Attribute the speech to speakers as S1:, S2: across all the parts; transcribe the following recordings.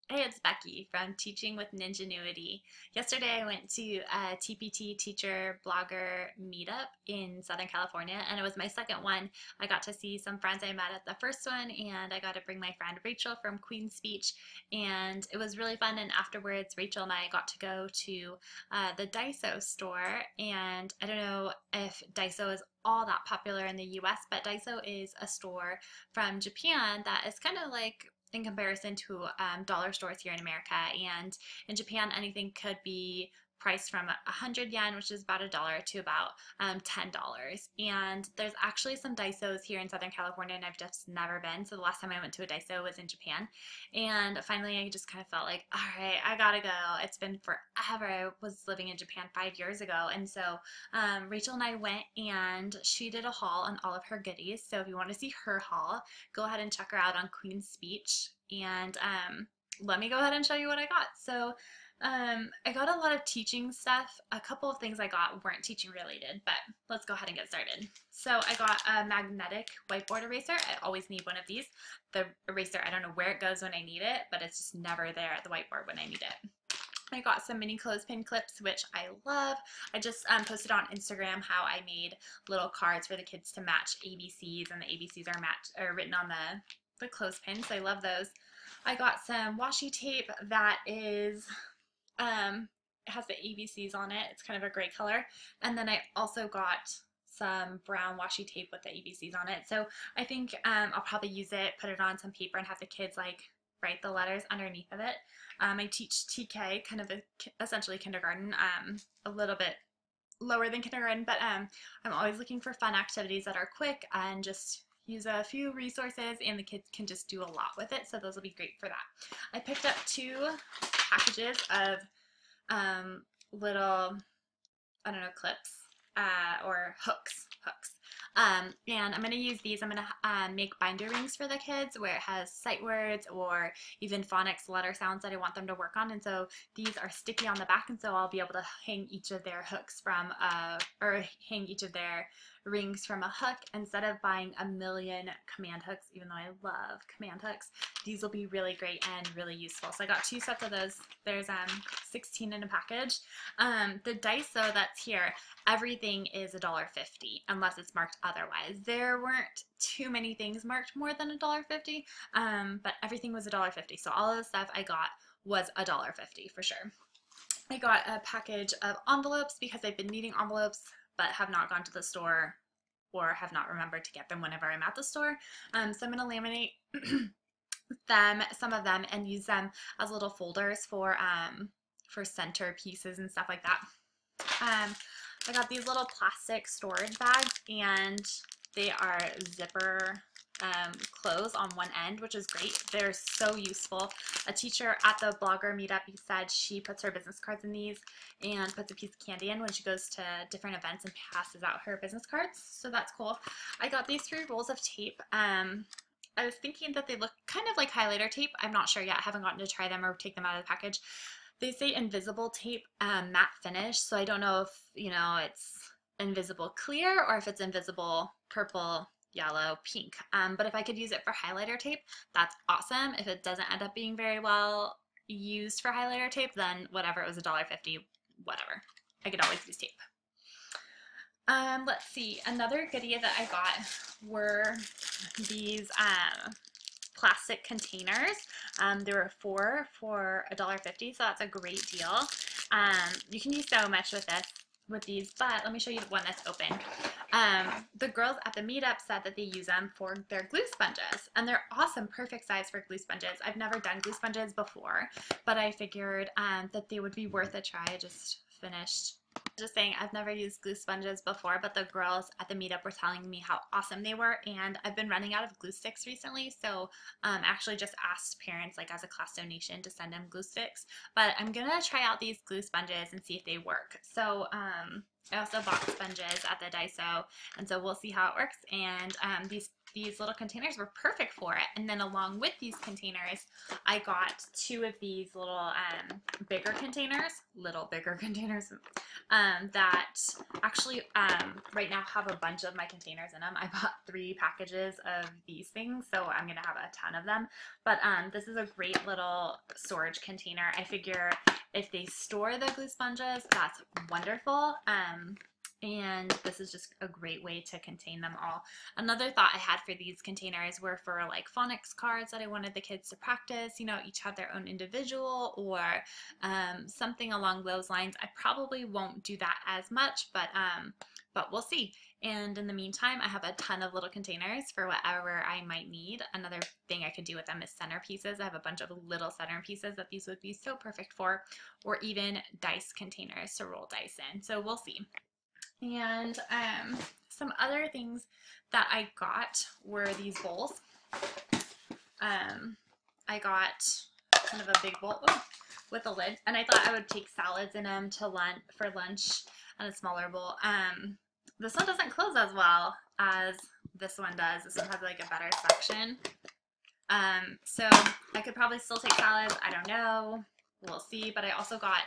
S1: Hey, it's Becky from Teaching with Ninjanuity. Yesterday I went to a TPT teacher blogger meetup in Southern California, and it was my second one. I got to see some friends I met at the first one, and I got to bring my friend Rachel from Queen's Speech, and it was really fun. And afterwards, Rachel and I got to go to the Daiso store, and I don't know if Daiso is all that popular in the US, but Daiso is a store from Japan that is kind of like in comparison to dollar stores here in America. And in Japan, anything could be priced from 100 yen, which is about a dollar, to about $10. And there's actually some Daisos here in Southern California, and I've just never been. So the last time I went to a Daiso was in Japan. And finally, I just kind of felt like, all right, I gotta go. It's been forever. I was living in Japan 5 years ago. And so Rachel and I went, and she did a haul on all of her goodies. So if you want to see her haul, go ahead and check her out on Queen's Speech. And let me go ahead and show you what I got. So I got a lot of teaching stuff. A couple of things I got weren't teaching related, but let's go ahead and get started. So I got a magnetic whiteboard eraser. I always need one of these. The eraser, I don't know where it goes when I need it, but it's just never there at the whiteboard when I need it. I got some mini clothespin clips, which I love. I just posted on Instagram how I made little cards for the kids to match ABCs, and the ABCs are written on the clothespins. So I love those. I got some washi tape that is it has the ABCs on it. It's kind of a gray color. And then I also got some brown washi tape with the ABCs on it. So I think I'll probably use it, put it on some paper, and have the kids like write the letters underneath of it. I teach TK, kind of essentially kindergarten, a little bit lower than kindergarten, but I'm always looking for fun activities that are quick and just use a few resources, and the kids can just do a lot with it, so those will be great for that. I picked up 2 packages of little, I don't know, clips or hooks. And I'm going to use these. I'm going to make binder rings for the kids where it has sight words or even phonics letter sounds that I want them to work on. And so these are sticky on the back, and so I'll be able to hang each of their hooks from, or hang each of their rings from a hook instead of buying a million command hooks, even though I love command hooks. These will be really great and really useful. So I got 2 sets of those. There's 16 in a package. The Daiso that's here, everything is $1.50 unless it's marked otherwise. There weren't too many things marked more than $1.50, but everything was $1.50. So all of the stuff I got was $1.50 for sure. I got a package of envelopes because I've been needing envelopes but have not gone to the store or have not remembered to get them whenever I'm at the store. So I'm going to laminate some of them, and use them as little folders for center pieces and stuff like that. I got these little plastic storage bags, and they are zipper clothes on one end, which is great. They're so useful. A teacher at the blogger meetup said she puts her business cards in these and puts a piece of candy in when she goes to different events and passes out her business cards. So that's cool. I got these 3 rolls of tape. I was thinking that they look kind of like highlighter tape. I'm not sure yet. I haven't gotten to try them or take them out of the package. They say invisible tape, matte finish, so I don't know if, it's invisible clear or if it's invisible purple, yellow, pink. But if I could use it for highlighter tape, that's awesome. If it doesn't end up being very well used for highlighter tape, then whatever, it was $1.50, whatever. I could always use tape. Let's see, another goodie that I got were these plastic containers. There were 4 for $1.50, so that's a great deal. You can do so much with these, but let me show you the one that's open. The girls at the meetup said that they use them for their glue sponges, and they're awesome, perfect size for glue sponges. I've never done glue sponges before, but I figured that they would be worth a try. I just finished just saying I've never used glue sponges before, but the girls at the meetup were telling me how awesome they were, and I've been running out of glue sticks recently, so actually just asked parents, like as a class donation, to send them glue sticks. But I'm gonna try out these glue sponges and see if they work. So I also bought sponges at the Daiso, and so we'll see how it works. And these little containers were perfect for it. And then along with these containers, I got 2 of these little bigger containers, that actually right now have a bunch of my containers in them. I bought 3 packages of these things, so I'm gonna have a ton of them. But this is a great little storage container. I figure if they store the glue sponges, that's wonderful. And this is just a great way to contain them all. Another thought I had for these containers were for like phonics cards that I wanted the kids to practice, you know, each have their own individual or something along those lines. I probably won't do that as much, but we'll see. And in the meantime, I have a ton of little containers for whatever I might need. Another thing I could do with them is centerpieces. I have a bunch of little centerpieces that these would be so perfect for, or even dice containers to roll dice in. So we'll see. And some other things that I got were these bowls. I got kind of a big bowl with a lid, and I thought I would take salads in them to lunch for lunch, and a smaller bowl. This one doesn't close as well as this one does. This one has like a better section. So I could probably still take salads. I don't know. We'll see. But I also got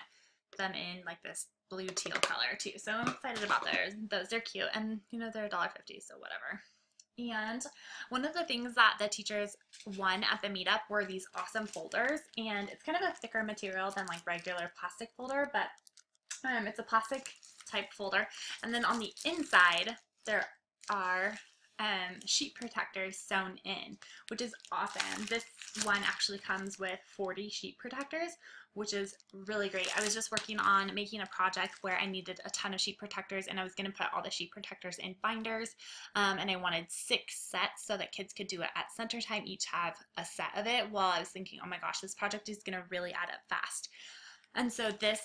S1: them in like this blue teal color too. So I'm excited about those. They're cute, and you know, they're $1.50, so whatever. And one of the things that the teachers won at the meetup were these awesome folders, and it's kind of a thicker material than like regular plastic folder, but it's a plastic type folder. And then on the inside there are sheet protectors sewn in, which is awesome. This one actually comes with 40 sheet protectors, which is really great. I was just working on making a project where I needed a ton of sheet protectors, and I was going to put all the sheet protectors in binders, and I wanted 6 sets so that kids could do it at center time, each have a set of it. Well, I was thinking, oh my gosh, this project is going to really add up fast. And so this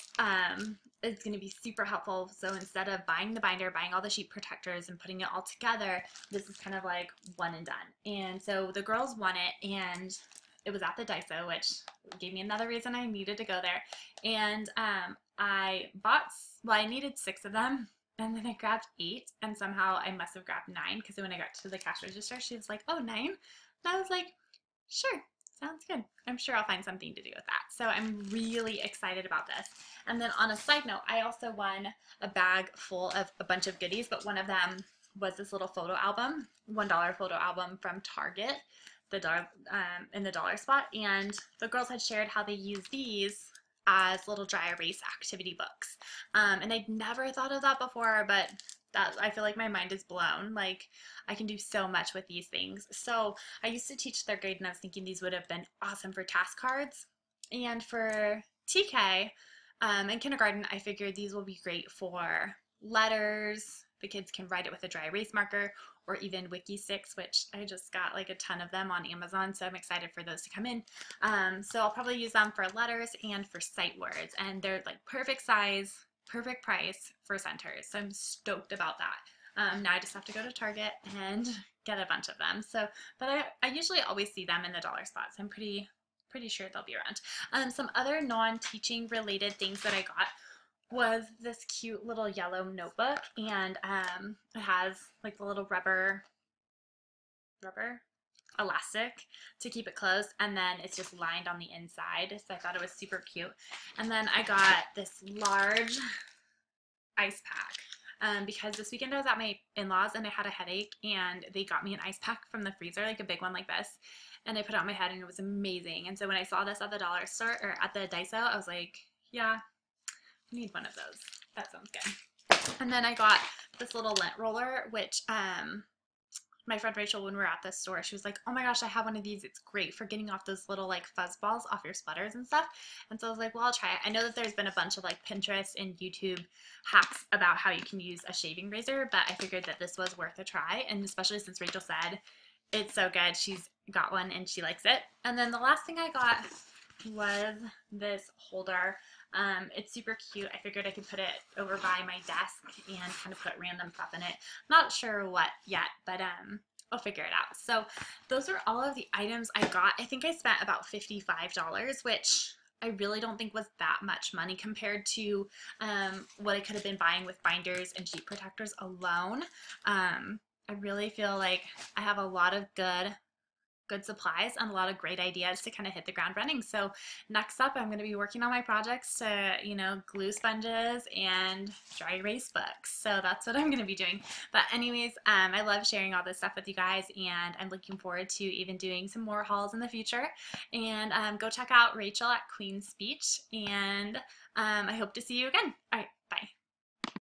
S1: is going to be super helpful. So instead of buying the binder, buying all the sheet protectors and putting it all together, this is kind of like one and done. And so the girls won it, and it was at the Daiso, which gave me another reason I needed to go there. And I needed 6 of them, and then I grabbed 8, and somehow I must have grabbed 9, because when I got to the cash register, she was like, oh, 9? And I was like, sure. Sounds good. I'm sure I'll find something to do with that. So I'm really excited about this. And then on a side note, I also won a bag full of a bunch of goodies, but one of them was this little photo album, $1 photo album from Target, in the dollar spot. And the girls had shared how they use these as little dry erase activity books. And I'd never thought of that before, but I feel like my mind is blown. Like, I can do so much with these things. So I used to teach 3rd grade, and I was thinking these would have been awesome for task cards. And for TK in kindergarten, I figured these will be great for letters. The kids can write it with a dry erase marker, or even wiki sticks, which I just got like a ton of them on Amazon, so I'm excited for those to come in. So I'll probably use them for letters and for sight words, and they're like perfect size, perfect price for centers, so I'm stoked about that. Now I just have to go to Target and get a bunch of them. So, but I usually always see them in the dollar spot, so I'm pretty sure they'll be around. Some other non-teaching related things that I got was this cute little yellow notebook, and it has like the little rubber elastic to keep it closed, and then it's just lined on the inside, so I thought it was super cute. And then I got this large ice pack because this weekend I was at my in-laws and I had a headache, and they got me an ice pack from the freezer, like a big one like this, and I put it on my head, and it was amazing. And so when I saw this at the dollar store, or at the Daiso, I was like, yeah, I need one of those. That sounds good. And then I got this little lint roller, which my friend Rachel, when we were at the store, she was like, oh my gosh, I have one of these. It's great for getting off those little like fuzz balls off your sweaters and stuff. And so I was like, well, I'll try it. I know that there's been a bunch of like Pinterest and YouTube hacks about how you can use a shaving razor, but I figured that this was worth a try. And especially since Rachel said it's so good, she's got one and she likes it. And then the last thing I got was this holder. It's super cute. I figured I could put it over by my desk and kind of put random stuff in it. Not sure what yet, but I'll figure it out. So those are all of the items I got. I think I spent about $55, which I really don't think was that much money compared to what I could have been buying with binders and sheet protectors alone. I really feel like I have a lot of good good supplies and a lot of great ideas to kind of hit the ground running. So next up, I'm going to be working on my projects to, glue sponges and dry erase books. So that's what I'm going to be doing. But anyways, I love sharing all this stuff with you guys, and I'm looking forward to even doing some more hauls in the future. And go check out Rachel at Queen's Speech, and I hope to see you again. All right,